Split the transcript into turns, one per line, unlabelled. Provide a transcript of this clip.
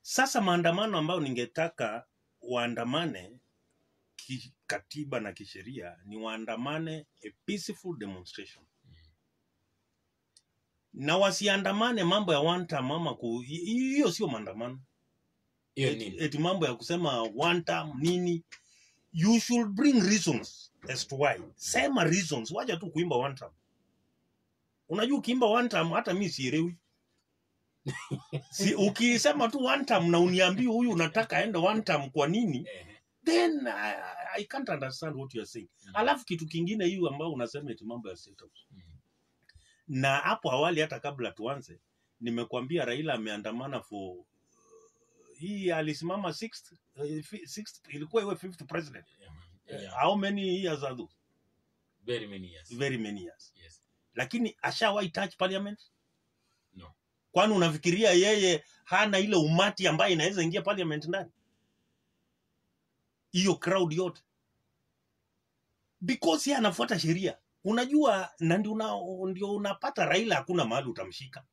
Sasa maandamano ambayo ningetaka waandamane katiba na kisheria ni waandamane a peaceful demonstration. Na wasiandamane mambo ya one time mama hiyo sio maandamano. Eti mambo ya kusema one time nini. You should bring reasons as to why. Sema reasons, wacha tu kuimba one time. Unajua ukiimba one time hata mimi sielewi. Ukisema tu one time na uniambie huyu unataka aende one time kwa nini? Then I can't understand what you are saying. Alafu kitu kingine hiyo ambao unasema eti mambo ya state house. Na hapo awali hata kabla tuanze nimekuambia Raila ameandamana for hii alisimama 6th ilikuwa iwe 5th president. How many years are those?
Very many years.
Very many years.
Yes.
Lakini ashawahi touch parliament?
No.
Kwani unafikiria yeye hana ile umati ambaye inaweza ingia parliament ndani? Hiyo crowd yote. Because yeye anafuata sheria. Unajua na ndio unapata Raila hakuna mahali utamshika.